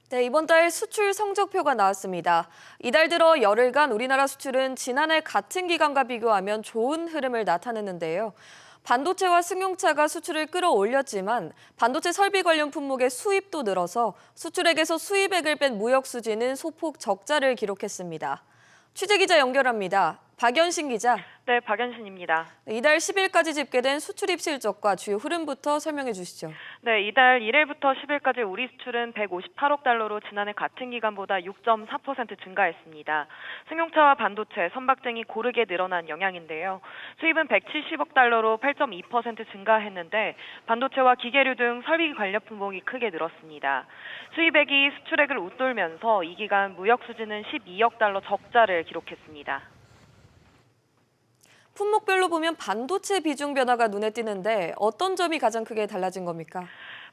네, 이번 달 수출 성적표가 나왔습니다. 이달 들어 열흘간 우리나라 수출은 지난해 같은 기간과 비교하면 좋은 흐름을 나타냈는데요. 반도체와 승용차가 수출을 끌어올렸지만 반도체 설비 관련 품목의 수입도 늘어서 수출액에서 수입액을 뺀 무역 수지는 소폭 적자를 기록했습니다. 취재기자 연결합니다. 박연신 기자. 네, 박연신입니다. 이달 10일까지 집계된 수출입 실적과 주요 흐름부터 설명해 주시죠. 네, 이달 1일부터 10일까지 우리 수출은 158억 달러로 지난해 같은 기간보다 6.4% 증가했습니다. 승용차와 반도체, 선박 등이 고르게 늘어난 영향인데요. 수입은 170억 달러로 8.2% 증가했는데 반도체와 기계류 등 설비 관련 품목이 크게 늘었습니다. 수입액이 수출액을 웃돌면서 이 기간 무역 수지는 12억 달러 적자를 기록했습니다. 품목별로 보면 반도체 비중 변화가 눈에 띄는데 어떤 점이 가장 크게 달라진 겁니까?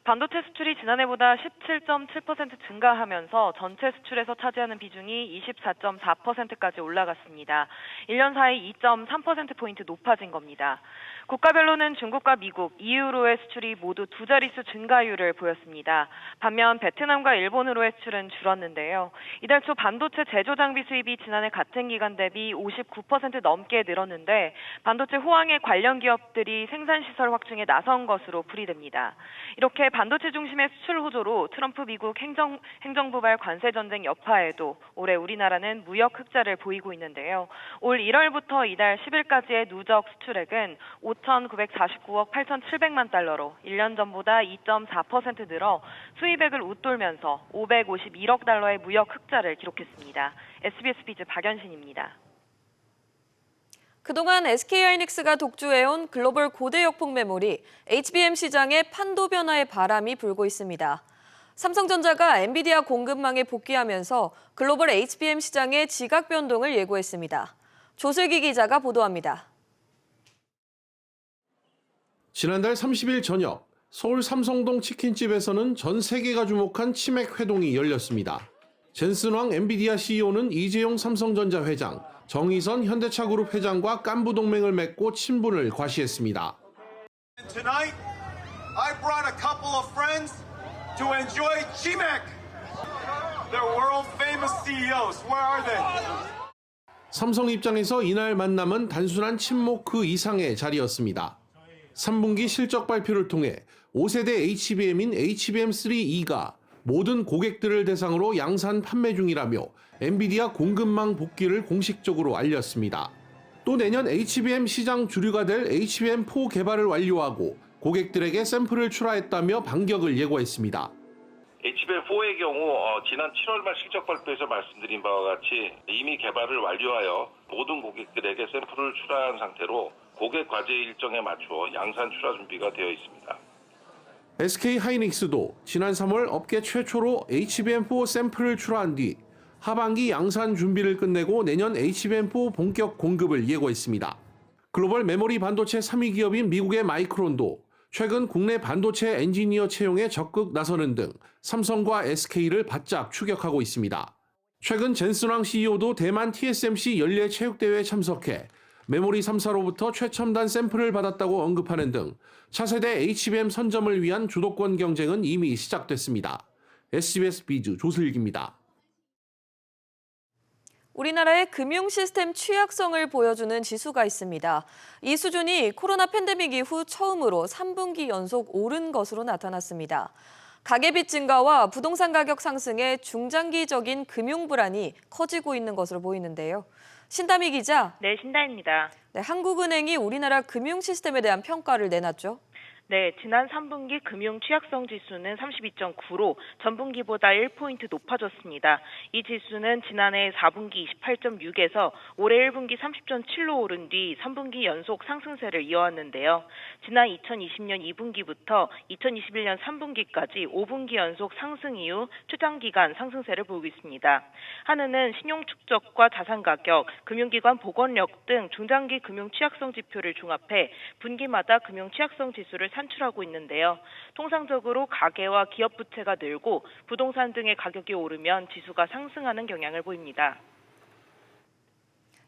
반도체 수출이 지난해보다 17.7% 증가하면서 전체 수출에서 차지하는 비중이 24.4%까지 올라갔습니다. 1년 사이 2.3%포인트 높아진 겁니다. 국가별로는 중국과 미국, EU로의 수출이 모두 두 자릿수 증가율을 보였습니다. 반면 베트남과 일본으로의 수출은 줄었는데요. 이달 초 반도체 제조 장비 수입이 지난해 같은 기간 대비 59% 넘게 늘었는데 반도체 호황의 관련 기업들이 생산시설 확충에 나선 것으로 풀이됩니다. 이렇게 반도체 중심의 수출 호조로 트럼프 미국 행정부발 관세 전쟁 여파에도 올해 우리나라는 무역 흑자를 보이고 있는데요. 올 1월부터 이달 10일까지의 누적 수출액은 5,949억 8,700만 달러로 1년 전보다 2.4% 늘어 수입액을 웃돌면서 551억 달러의 무역 흑자를 기록했습니다. SBS 비즈 박연신입니다. 그동안 SK하이닉스가 독주해온 글로벌 고대 역폭 메모리 HBM 시장에 판도 변화의 바람이 불고 있습니다. 삼성전자가 엔비디아 공급망에 복귀하면서 글로벌 HBM 시장의 지각 변동을 예고했습니다. 조슬기 기자가 보도합니다. 지난달 30일 저녁 서울 삼성동 치킨집에서는 전 세계가 주목한 치맥 회동이 열렸습니다. 젠슨왕 엔비디아 CEO는 이재용 삼성전자 회장, 정의선 현대차그룹 회장과 깐부 동맹을 맺고 친분을 과시했습니다. Tonight, I brought a couple of friends to enjoy CHIMEC. They're world famous CEOs. Where are they? 삼성 입장에서 이날 만남은 단순한 친목 그 이상의 자리였습니다. 3분기 실적 발표를 통해 5세대 HBM인 HBM3E가 모든 고객들을 대상으로 양산 판매 중이라며 엔비디아 공급망 복귀를 공식적으로 알렸습니다. 또 내년 HBM 시장 주류가 될 HBM4 개발을 완료하고 고객들에게 샘플을 출하했다며 반격을 예고했습니다. HBM4의 경우 지난 7월 말 실적 발표에서 말씀드린 바와 같이 이미 개발을 완료하여 모든 고객들에게 샘플을 출하한 상태로 고객 과제 일정에 맞추어 양산 출하 준비가 되어 있습니다. SK하이닉스도 지난 3월 업계 최초로 HBM4 샘플을 출하한 뒤 하반기 양산 준비를 끝내고 내년 HBM4 본격 공급을 예고했습니다. 글로벌 메모리 반도체 3위 기업인 미국의 마이크론도 최근 국내 반도체 엔지니어 채용에 적극 나서는 등 삼성과 SK를 바짝 추격하고 있습니다. 최근 젠슨왕 CEO도 대만 TSMC 연례체육대회에 참석해 메모리 3사로부터 최첨단 샘플을 받았다고 언급하는 등 차세대 HBM 선점을 위한 주도권 경쟁은 이미 시작됐습니다. SBS 비즈 조슬기입니다. 우리나라의 금융 시스템 취약성을 보여주는 지수가 있습니다. 이 수준이 코로나 팬데믹 이후 처음으로 3분기 연속 오른 것으로 나타났습니다. 가계빚 증가와 부동산 가격 상승에 중장기적인 금융 불안이 커지고 있는 것으로 보이는데요. 신다미 기자. 네, 신다입니다. 네, 한국은행이 우리나라 금융 시스템에 대한 평가를 내놨죠. 네, 지난 3분기 금융 취약성 지수는 32.9로 전분기보다 1포인트 높아졌습니다. 이 지수는 지난해 4분기 28.6에서 올해 1분기 30.7로 오른 뒤 3분기 연속 상승세를 이어왔는데요. 지난 2020년 2분기부터 2021년 3분기까지 5분기 연속 상승 이후 최장기간 상승세를 보이고 있습니다. 한은은 신용축적과 자산가격, 금융기관 복원력 등 중장기 금융 취약성 지표를 종합해 분기마다 금융 취약성 지수를 산출하고 있는데요. 통상적으로 가계와 기업 부채가 늘고 부동산 등의 가격이 오르면 지수가 상승하는 경향을 보입니다.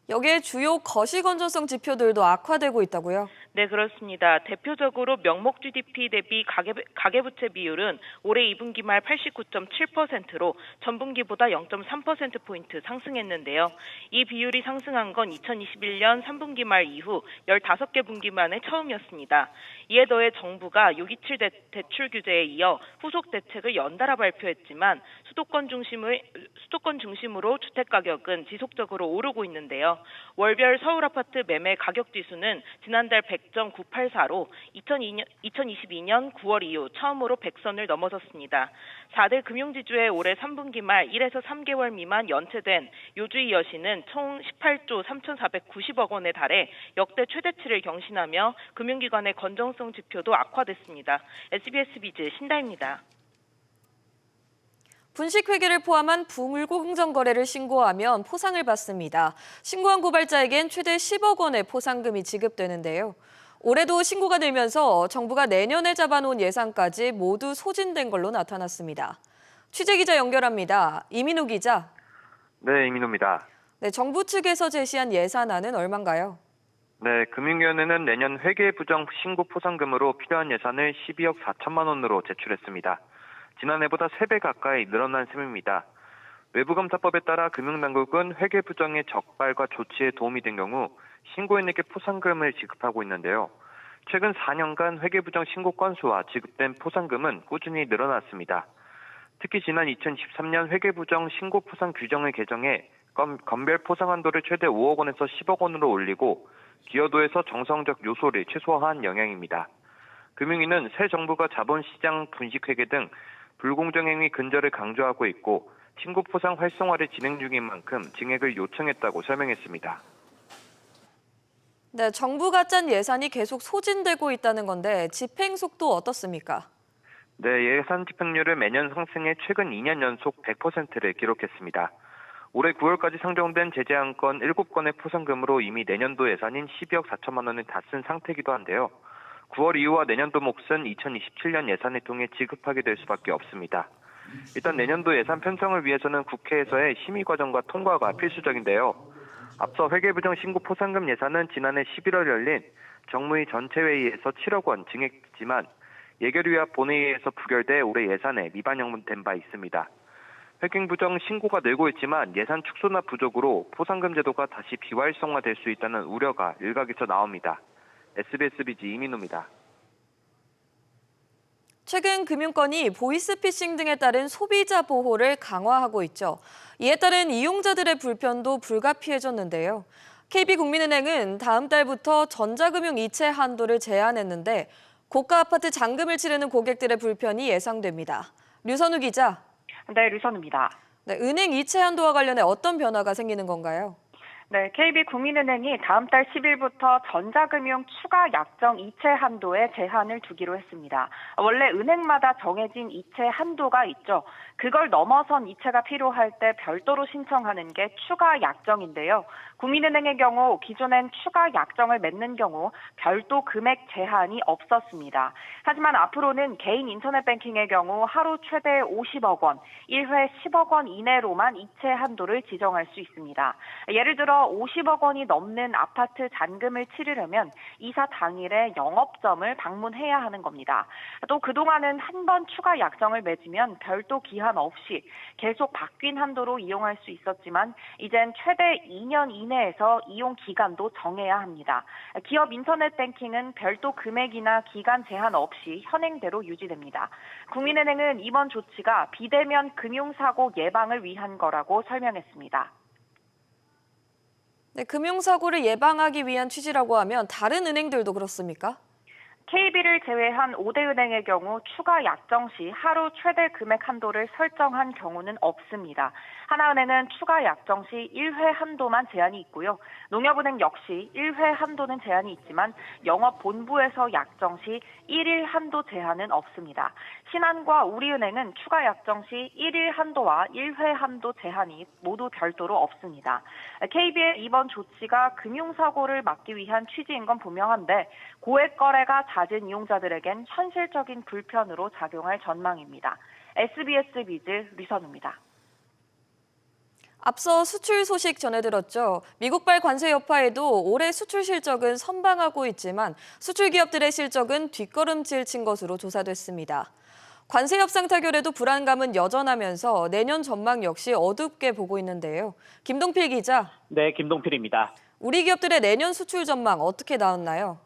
여기에 주요 거시 건전성 지표들도 악화되고 있다고요? 네, 그렇습니다. 대표적으로 명목 GDP 대비 가계부채 비율은 올해 2분기 말 89.7%로 전분기보다 0.3%포인트 상승했는데요. 이 비율이 상승한 건 2021년 3분기 말 이후 15개 분기 만에 처음이었습니다. 이에 더해 정부가 627 대출 규제에 이어 후속 대책을 연달아 발표했지만 수도권 중심으로 주택가격은 지속적으로 오르고 있는데요. 월별 서울 아파트 매매 가격 지수는 지난달 100.984로 2022년 9월 이후 처음으로 100선을 넘어섰습니다. 4대 금융지주의 올해 3분기 말 1에서 3개월 미만 연체된 요주의 여신은 총 18조 3,490억 원에 달해 역대 최대치를 경신하며 금융기관의 건전성 지표도 악화됐습니다. SBS 비즈 신다입니다. 분식회계를 포함한 불공정 거래를 신고하면 포상을 받습니다. 신고한 고발자에겐 최대 10억 원의 포상금이 지급되는데요. 올해도 신고가 늘면서 정부가 내년에 잡아놓은 예산까지 모두 소진된 걸로 나타났습니다. 취재기자 연결합니다. 이민우 기자. 네, 이민호입니다. 네, 정부 측에서 제시한 예산안은 얼마인가요? 네, 금융위원회는 내년 회계부정 신고 포상금으로 필요한 예산을 12억 4천만 원으로 제출했습니다. 지난해보다 3배 가까이 늘어난 셈입니다. 외부검사법에 따라 금융당국은 회계부정의 적발과 조치에 도움이 된 경우 신고인에게 포상금을 지급하고 있는데요. 최근 4년간 회계부정 신고 건수와 지급된 포상금은 꾸준히 늘어났습니다. 특히 지난 2013년 회계부정 신고 포상 규정을 개정해 건별 포상 한도를 최대 5억 원에서 10억 원으로 올리고 기여도에서 정성적 요소를 최소화한 영향입니다. 금융위는 새 정부가 자본시장 분식회계 등 불공정행위 근절을 강조하고 있고 신고 포상 활성화를 진행 중인 만큼 증액을 요청했다고 설명했습니다. 네, 정부가 짠 예산이 계속 소진되고 있다는 건데 집행 속도 어떻습니까? 네, 예산 집행률을 매년 상승해 최근 2년 연속 100%를 기록했습니다. 올해 9월까지 상정된 제재 안건 7건의 포상금으로 이미 내년도 예산인 12억 4천만 원을 다 쓴 상태이기도 한데요. 9월 이후와 내년도 몫은 2027년 예산을 통해 지급하게 될 수밖에 없습니다. 일단 내년도 예산 편성을 위해서는 국회에서의 심의 과정과 통과가 필수적인데요. 앞서 회계부정 신고 포상금 예산은 지난해 11월 열린 정무위 전체회의에서 7억 원 증액됐지만 예결위와 본회의에서 부결돼 올해 예산에 미반영된 바 있습니다. 회계부정 신고가 늘고 있지만 예산 축소나 부족으로 포상금 제도가 다시 비활성화될 수 있다는 우려가 일각에서 나옵니다. SBS 비즈 이민호입니다. 최근 금융권이 보이스피싱 등에 따른 소비자 보호를 강화하고 있죠. 이에 따른 이용자들의 불편도 불가피해졌는데요. KB국민은행은 다음 달부터 전자금융 이체 한도를 제한했는데 고가 아파트 잔금을 치르는 고객들의 불편이 예상됩니다. 류선우 기자. 네, 류선우입니다. 네, 은행 이체 한도와 관련해 어떤 변화가 생기는 건가요? 네, KB국민은행이 다음 달 10일부터 전자금융 추가 약정 이체 한도에 제한을 두기로 했습니다. 원래 은행마다 정해진 이체 한도가 있죠. 그걸 넘어선 이체가 필요할 때 별도로 신청하는 게 추가 약정인데요. 국민은행의 경우 기존엔 추가 약정을 맺는 경우 별도 금액 제한이 없었습니다. 하지만 앞으로는 개인 인터넷 뱅킹의 경우 하루 최대 50억 원, 1회 10억 원 이내로만 이체 한도를 지정할 수 있습니다. 예를 들어 50억 원이 넘는 아파트 잔금을 치르려면 이사 당일에 영업점을 방문해야 하는 겁니다. 또 그동안은 한 번 추가 약정을 맺으면 별도 기한 없이 계속 바뀐 한도로 이용할 수 있었지만 이젠 최대 2년 이내에서 이용 기간도 정해야 합니다. 기업 인터넷 뱅킹은 별도 금액이나 기간 제한 없이 현행대로 유지됩니다. 국민은행은 이번 조치가 비대면 금융사고 예방을 위한 거라고 설명했습니다. 네, 금융사고를 예방하기 위한 취지라고 하면 다른 은행들도 그렇습니까? KB를 제외한 5대 은행의 경우 추가 약정 시 하루 최대 금액 한도를 설정한 경우는 없습니다. 하나은행은 추가 약정 시 1회 한도만 제한이 있고요. 농협은행 역시 1회 한도는 제한이 있지만 영업본부에서 약정 시 1일 한도 제한은 없습니다. 신한과 우리은행은 추가 약정 시 1일 한도와 1회 한도 제한이 모두 별도로 없습니다. KB의 이번 조치가 금융사고를 막기 위한 취지인 건 분명한데 고액 거래가 잦은 이용자들에겐 현실적인 불편으로 작용할 전망입니다. SBS 비즈 류선우입니다. 앞서 수출 소식 전해들었죠. 미국발 관세 여파에도 올해 수출 실적은 선방하고 있지만 수출 기업들의 실적은 뒷걸음질 친 것으로 조사됐습니다. 관세 협상 타결에도 불안감은 여전하면서 내년 전망 역시 어둡게 보고 있는데요. 김동필 기자. 네, 김동필입니다. 우리 기업들의 내년 수출 전망 어떻게 나왔나요?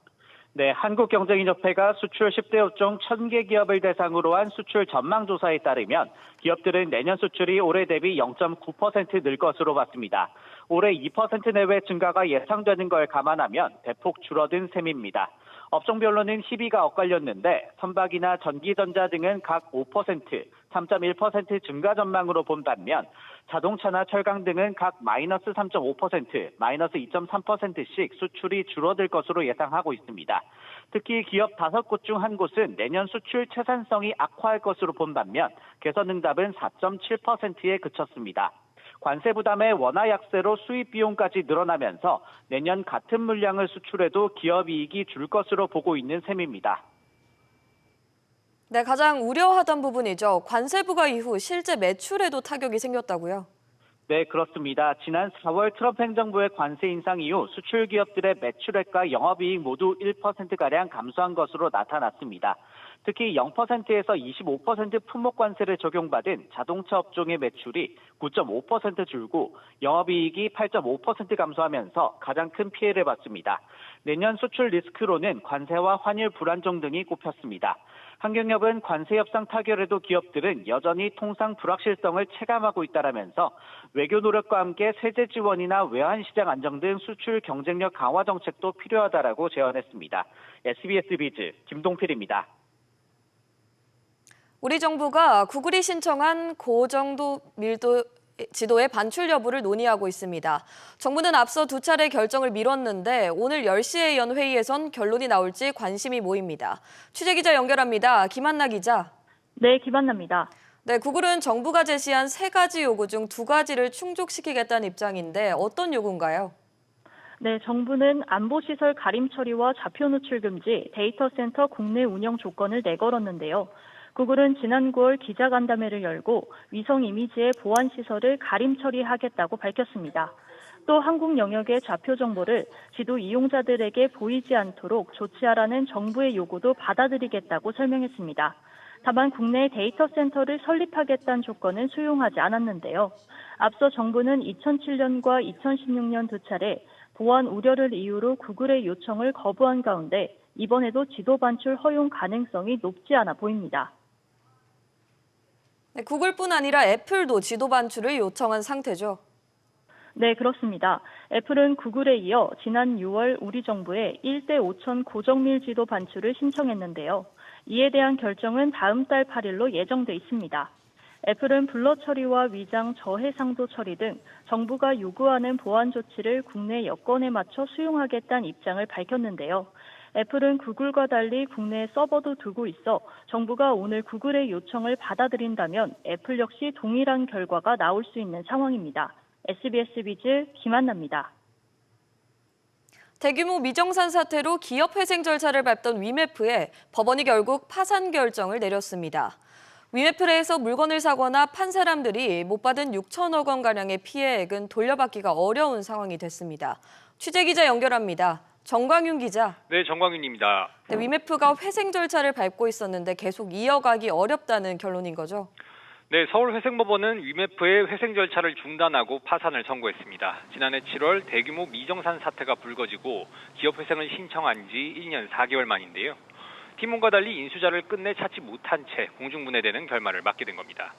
네, 한국경제인협회가 수출 10대 업종 1,000개 기업을 대상으로 한 수출 전망조사에 따르면 기업들은 내년 수출이 올해 대비 0.9% 늘 것으로 봤습니다. 올해 2% 내외 증가가 예상되는 걸 감안하면 대폭 줄어든 셈입니다. 업종별로는 희비가 엇갈렸는데 선박이나 전기전자 등은 각 5%, 3.1% 증가 전망으로 본 반면 자동차나 철강 등은 각 마이너스 3.5%, 마이너스 2.3%씩 수출이 줄어들 것으로 예상하고 있습니다. 특히 기업 5곳 중 한 곳은 내년 수출 채산성이 악화할 것으로 본 반면 개선응답은 4.7%에 그쳤습니다. 관세 부담의 원화 약세로 수입 비용까지 늘어나면서 내년 같은 물량을 수출해도 기업 이익이 줄 것으로 보고 있는 셈입니다. 네, 가장 우려하던 부분이죠. 관세 부과 이후 실제 매출에도 타격이 생겼다고요? 네, 그렇습니다. 지난 4월 트럼프 행정부의 관세 인상 이후 수출 기업들의 매출액과 영업이익 모두 1%가량 감소한 것으로 나타났습니다. 특히 0%에서 25% 품목 관세를 적용받은 자동차 업종의 매출이 9.5% 줄고 영업이익이 8.5% 감소하면서 가장 큰 피해를 봤습니다. 내년 수출 리스크로는 관세와 환율 불안정 등이 꼽혔습니다. 한경협은 관세 협상 타결에도 기업들은 여전히 통상 불확실성을 체감하고 있다라면서 외교 노력과 함께 세제 지원이나 외환 시장 안정 등 수출 경쟁력 강화 정책도 필요하다라고 제언했습니다. SBS 비즈 김동필입니다. 우리 정부가 구글이 신청한 고정도 밀도 지도의 반출 여부를 논의하고 있습니다. 정부는 앞서 2차례 결정을 미뤘는데 오늘 10시에 연 회의에선 결론이 나올지 관심이 모입니다. 취재기자 연결합니다. 김한나 기자. 네, 김한나입니다. 네, 구글은 정부가 제시한 3가지 요구 중 2가지를 충족시키겠다는 입장인데 어떤 요구인가요? 네, 정부는 안보시설 가림 처리와 좌표 노출 금지, 데이터 센터 국내 운영 조건을 내걸었는데요. 구글은 지난 9월 기자간담회를 열고 위성 이미지의 보안 시설을 가림 처리하겠다고 밝혔습니다. 또 한국 영역의 좌표 정보를 지도 이용자들에게 보이지 않도록 조치하라는 정부의 요구도 받아들이겠다고 설명했습니다. 다만 국내 데이터 센터를 설립하겠다는 조건은 수용하지 않았는데요. 앞서 정부는 2007년과 2016년 2차례 보안 우려를 이유로 구글의 요청을 거부한 가운데 이번에도 지도 반출 허용 가능성이 높지 않아 보입니다. 네, 구글뿐 아니라 애플도 지도 반출을 요청한 상태죠. 네, 그렇습니다. 애플은 구글에 이어 지난 6월 우리 정부에 1대 5천 고정밀 지도 반출을 신청했는데요. 이에 대한 결정은 다음 달 8일로 예정돼 있습니다. 애플은 블러 처리와 위장 저해상도 처리 등 정부가 요구하는 보안 조치를 국내 여건에 맞춰 수용하겠다는 입장을 밝혔는데요. 애플은 구글과 달리 국내에 서버도 두고 있어 정부가 오늘 구글의 요청을 받아들인다면 애플 역시 동일한 결과가 나올 수 있는 상황입니다. SBS 비즈 김한나입니다. 대규모 미정산 사태로 기업 회생 절차를 밟던 위메프에 법원이 결국 파산 결정을 내렸습니다. 위메프 내에서 물건을 사거나 판 사람들이 못 받은 6천억 원가량의 피해액은 돌려받기가 어려운 상황이 됐습니다. 취재기자 연결합니다. 정광윤 기자. 네, 정광윤입니다. 네, 위메프가 회생 절차를 밟고 있었는데 계속 이어가기 어렵다는 결론인 거죠? 네, 서울회생법원은 위메프의 회생 절차를 중단하고 파산을 선고했습니다. 지난해 7월 대규모 미정산 사태가 불거지고 기업 회생을 신청한 지 1년 4개월 만인데요. 팀원과 달리 인수자를 끝내 찾지 못한 채 공중분해되는 결말을 맞게 된 겁니다.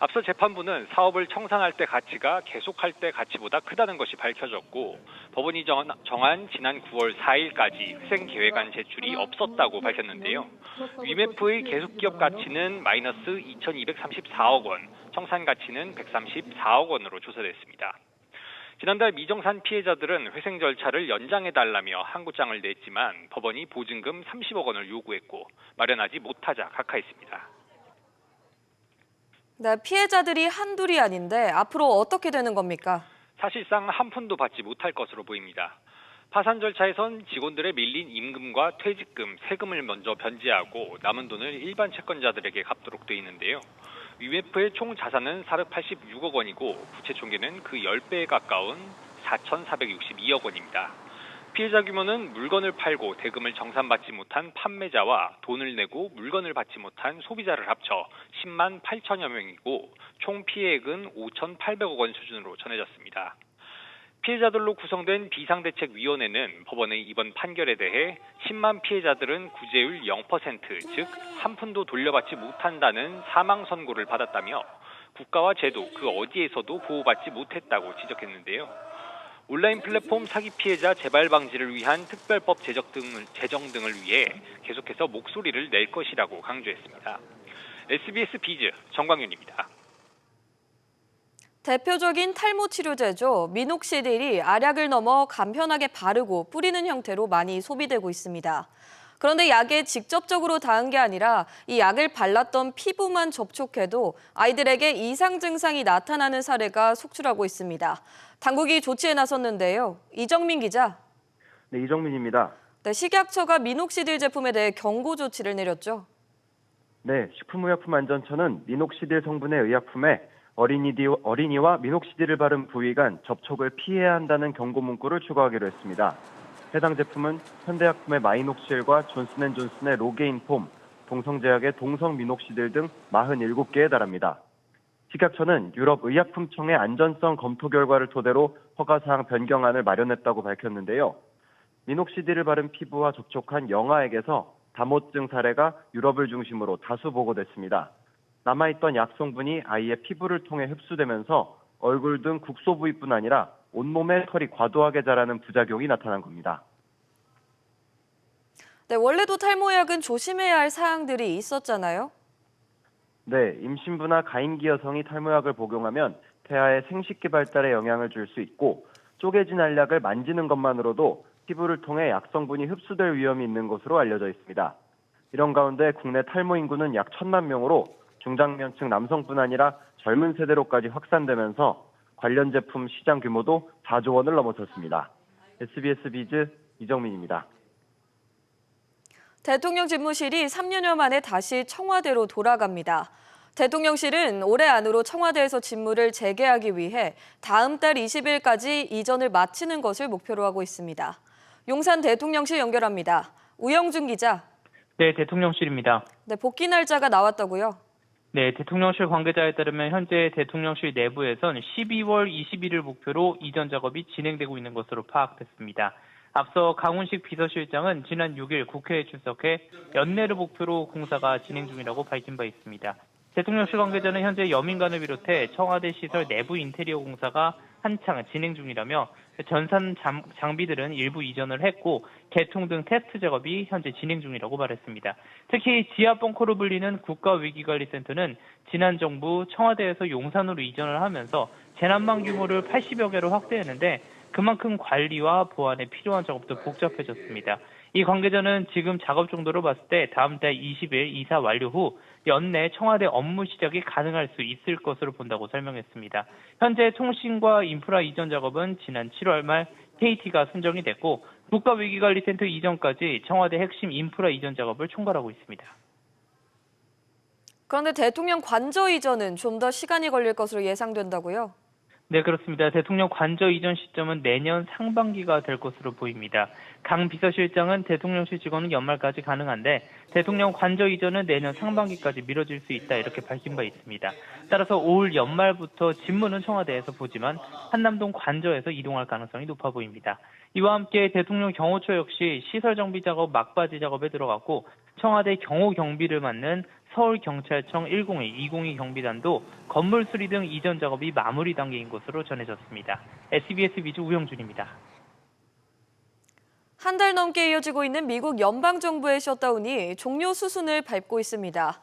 앞서 재판부는 사업을 청산할 때 가치가 계속할 때 가치보다 크다는 것이 밝혀졌고 법원이 정한 지난 9월 4일까지 회생 계획안 제출이 없었다고 밝혔는데요. 위메프의 계속기업 가치는 마이너스 2,234억 원, 청산 가치는 134억 원으로 조사됐습니다. 지난달 미정산 피해자들은 회생 절차를 연장해달라며 항고장을 냈지만 법원이 보증금 30억 원을 요구했고 마련하지 못하자 각하했습니다. 네, 피해자들이 한둘이 아닌데 앞으로 어떻게 되는 겁니까? 사실상 한 푼도 받지 못할 것으로 보입니다. 파산 절차에선 직원들의 밀린 임금과 퇴직금, 세금을 먼저 변제하고 남은 돈을 일반 채권자들에게 갚도록 돼 있는데요. 위메프의 총 자산은 486억 원이고 부채 총계는 그 10배에 가까운 4,462억 원입니다. 피해자 규모는 물건을 팔고 대금을 정산받지 못한 판매자와 돈을 내고 물건을 받지 못한 소비자를 합쳐 10만 8천여 명이고 총 피해액은 5,800억 원 수준으로 전해졌습니다. 피해자들로 구성된 비상대책위원회는 법원의 이번 판결에 대해 10만 피해자들은 구제율 0%, 즉 한 푼도 돌려받지 못한다는 사망 선고를 받았다며 국가와 제도 그 어디에서도 보호받지 못했다고 지적했는데요. 온라인 플랫폼 사기 피해자 재발 방지를 위한 특별법 제정 등을 위해 계속해서 목소리를 낼 것이라고 강조했습니다. SBS 비즈 정광윤입니다. 대표적인 탈모 치료제죠. 미녹시딜이 알약을 넘어 간편하게 바르고 뿌리는 형태로 많이 소비되고 있습니다. 그런데 약에 직접적으로 닿은 게 아니라 이 약을 발랐던 피부만 접촉해도 아이들에게 이상 증상이 나타나는 사례가 속출하고 있습니다. 당국이 조치에 나섰는데요. 이정민 기자. 네, 이정민입니다. 네, 식약처가 미녹시딜 제품에 대해 경고 조치를 내렸죠. 네, 식품의약품안전처는 미녹시딜 성분의 의약품에 어린이와 미녹시딜을 바른 부위 간 접촉을 피해야 한다는 경고 문구를 추가하기로 했습니다. 해당 제품은 현대약품의 마이녹실과 존슨앤존슨의 로게인폼, 동성제약의 동성미녹시딜 등 47개에 달합니다. 식약처는 유럽의약품청의 안전성 검토 결과를 토대로 허가사항 변경안을 마련했다고 밝혔는데요. 미녹시딜을 바른 피부와 접촉한 영아에게서 다모증 사례가 유럽을 중심으로 다수 보고됐습니다. 남아있던 약 성분이 아이의 피부를 통해 흡수되면서 얼굴 등 국소 부위뿐 아니라 온몸에 털이 과도하게 자라는 부작용이 나타난 겁니다. 네, 원래도 탈모약은 조심해야 할 사항들이 있었잖아요. 네, 임신부나 가임기 여성이 탈모약을 복용하면 태아의 생식기 발달에 영향을 줄 수 있고 쪼개진 알약을 만지는 것만으로도 피부를 통해 약 성분이 흡수될 위험이 있는 것으로 알려져 있습니다. 이런 가운데 국내 탈모 인구는 약 1,000만 명으로 중장년층 남성뿐 아니라 젊은 세대로까지 확산되면서 관련 제품 시장 규모도 4조 원을 넘어섰습니다. SBS 비즈 이정민입니다. 대통령 집무실이 3년여 만에 다시 청와대로 돌아갑니다. 대통령실은 올해 안으로 청와대에서 직무를 재개하기 위해 다음 달 20일까지 이전을 마치는 것을 목표로 하고 있습니다. 용산 대통령실 연결합니다. 우영준 기자. 네, 대통령실입니다. 네, 복귀 날짜가 나왔다고요? 네, 대통령실 관계자에 따르면 현재 대통령실 내부에선 12월 20일을 목표로 이전 작업이 진행되고 있는 것으로 파악됐습니다. 앞서 강훈식 비서실장은 지난 6일 국회에 출석해 연내를 목표로 공사가 진행 중이라고 밝힌 바 있습니다. 대통령실 관계자는 현재 여민관을 비롯해 청와대 시설 내부 인테리어 공사가 한창 진행 중이라며 전산 장비들은 일부 이전을 했고 개통 등 테스트 작업이 현재 진행 중이라고 말했습니다. 특히 지하벙커로 불리는 국가위기관리센터는 지난 정부 청와대에서 용산으로 이전을 하면서 재난망 규모를 80여 개로 확대했는데 그만큼 관리와 보안에 필요한 작업도 복잡해졌습니다. 이 관계자는 지금 작업 정도로 봤을 때 다음 달 20일 이사 완료 후 연내 청와대 업무 시작이 가능할 수 있을 것으로 본다고 설명했습니다. 현재 통신과 인프라 이전 작업은 지난 7월 말 KT가 선정이 됐고 국가위기관리센터 이전까지 청와대 핵심 인프라 이전 작업을 총괄하고 있습니다. 그런데 대통령 관저 이전은 좀 더 시간이 걸릴 것으로 예상된다고요? 네, 그렇습니다. 대통령 관저 이전 시점은 내년 상반기가 될 것으로 보입니다. 강 비서실장은 대통령실 직원은 연말까지 가능한데 대통령 관저 이전은 내년 상반기까지 미뤄질 수 있다 이렇게 밝힌 바 있습니다. 따라서 올 연말부터 직무는 청와대에서 보지만 한남동 관저에서 이동할 가능성이 높아 보입니다. 이와 함께 대통령 경호처 역시 시설 정비 작업 막바지 작업에 들어갔고 청와대 경호 경비를 맡는 서울경찰청 102, 202 경비단도 건물 수리 등 이전 작업이 마무리 단계인 것으로 전해졌습니다. SBS 비즈 우영준입니다. 한 달 넘게 이어지고 있는 미국 연방정부의 셧다운이 종료 수순을 밟고 있습니다.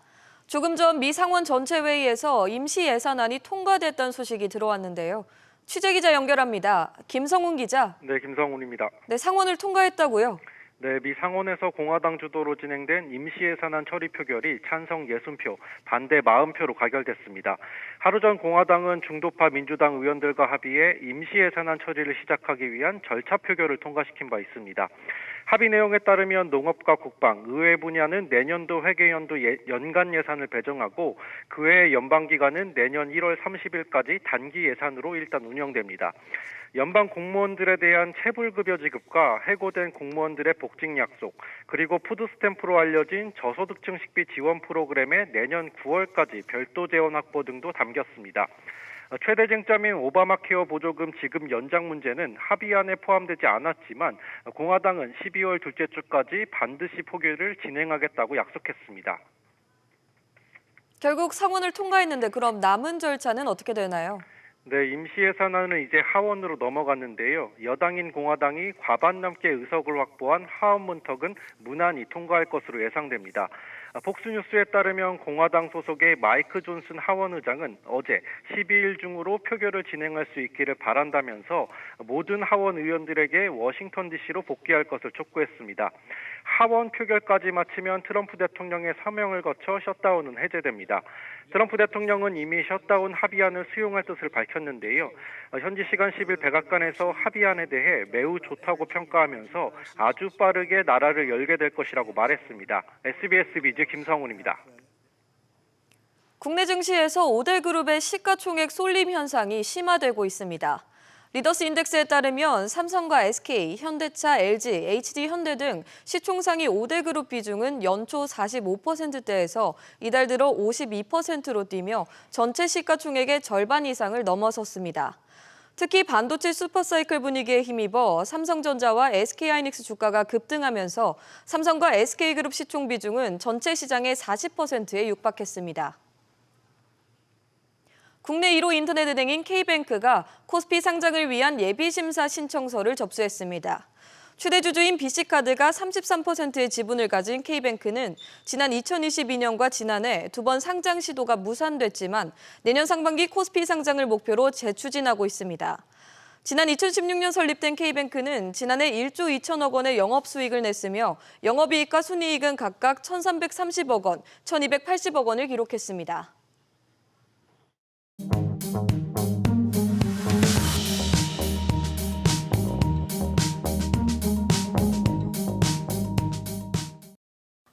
조금 전 미 상원 전체 회의에서 임시 예산안이 통과됐다는 소식이 들어왔는데요. 취재기자 연결합니다. 김성훈 기자. 네, 김성훈입니다. 네, 상원을 통과했다고요? 네, 미 상원에서 공화당 주도로 진행된 임시예산안 처리 표결이 찬성 60표, 반대 40표로 가결됐습니다. 하루 전 공화당은 중도파 민주당 의원들과 합의해 임시예산안 처리를 시작하기 위한 절차 표결을 통과시킨 바 있습니다. 합의 내용에 따르면 농업과 국방, 의회 분야는 내년도 회계연도 연간 예산을 배정하고 그 외 연방기관은 내년 1월 30일까지 단기 예산으로 일단 운영됩니다. 연방 공무원들에 대한 체불급여 지급과 해고된 공무원들의 복직 약속, 그리고 푸드스탬프로 알려진 저소득층 식비 지원 프로그램의 내년 9월까지 별도 재원 확보 등도 담겼습니다. 최대 쟁점인 오바마 케어 보조금 지급 연장 문제는 합의안에 포함되지 않았지만 공화당은 12월 둘째 주까지 반드시 포기를 진행하겠다고 약속했습니다. 결국 상원을 통과했는데 그럼 남은 절차는 어떻게 되나요? 네, 임시예산안은 이제 하원으로 넘어갔는데요. 여당인 공화당이 과반 넘게 의석을 확보한 하원 문턱은 무난히 통과할 것으로 예상됩니다. 폭스뉴스에 따르면 공화당 소속의 마이크 존슨 하원 의장은 어제 12일 중으로 표결을 진행할 수 있기를 바란다면서 모든 하원 의원들에게 워싱턴 DC로 복귀할 것을 촉구했습니다. 하원 표결까지 마치면 트럼프 대통령의 서명을 거쳐 셧다운은 해제됩니다. 트럼프 대통령은 이미 셧다운 합의안을 수용할 뜻을 밝혔는데요. 현지 시간 10일 백악관에서 합의안에 대해 매우 좋다고 평가하면서 아주 빠르게 나라를 열게 될 것이라고 말했습니다. SBS 비즈 김성훈입니다. 국내 증시에서 5대 그룹의 시가총액 쏠림 현상이 심화되고 있습니다. 리더스 인덱스에 따르면 삼성과 SK, 현대차, LG, HD-현대 등 시총상위 5대 그룹 비중은 연초 45%대에서 이달 들어 52%로 뛰며 전체 시가총액의 절반 이상을 넘어섰습니다. 특히 반도체 슈퍼사이클 분위기에 힘입어 삼성전자와 SK하이닉스 주가가 급등하면서 삼성과 SK그룹 시총 비중은 전체 시장의 40%에 육박했습니다. 국내 1호 인터넷 은행인 K뱅크가 코스피 상장을 위한 예비심사 신청서를 접수했습니다. 최대 주주인 BC카드가 33%의 지분을 가진 K뱅크는 지난 2022년과 지난해 두 번 상장 시도가 무산됐지만 내년 상반기 코스피 상장을 목표로 재추진하고 있습니다. 지난 2016년 설립된 K뱅크는 지난해 1조 2천억 원의 영업수익을 냈으며 영업이익과 순이익은 각각 1,330억 원, 1,280억 원을 기록했습니다.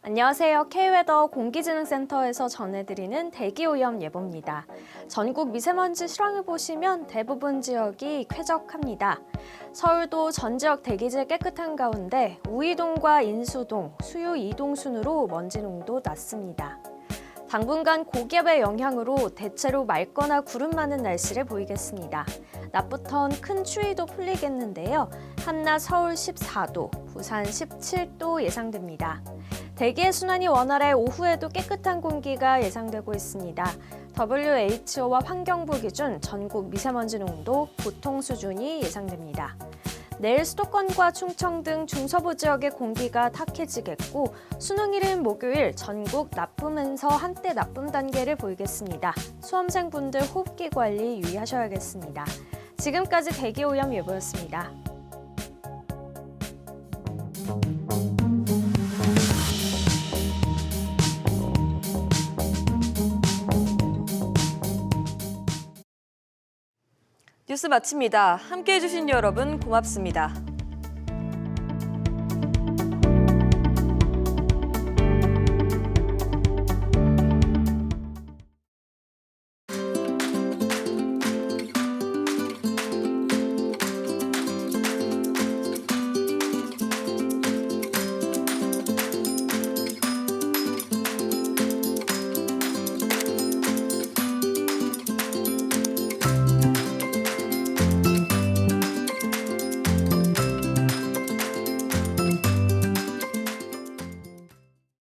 안녕하세요. K웨더 공기지능센터에서 전해드리는 대기오염 예보입니다. 전국 미세먼지 실황을 보시면 대부분 지역이 쾌적합니다. 서울도 전 지역 대기질 깨끗한 가운데 우이동과 인수동, 수유 2동 순으로 먼지 농도 낮습니다. 당분간 고기압의 영향으로 대체로 맑거나 구름 많은 날씨를 보이겠습니다. 낮부턴 큰 추위도 풀리겠는데요. 한낮 서울 14도, 부산 17도 예상됩니다. 대기의 순환이 원활해 오후에도 깨끗한 공기가 예상되고 있습니다. WHO와 환경부 기준 전국 미세먼지 농도 보통 수준이 예상됩니다. 내일 수도권과 충청 등 중서부 지역의 공기가 탁해지겠고 수능일인 목요일 전국 나쁨에서 한때 나쁨 단계를 보이겠습니다. 수험생분들 호흡기 관리 유의하셔야겠습니다. 지금까지 대기오염 예보였습니다. 뉴스 마칩니다. 함께해 주신 여러분 고맙습니다.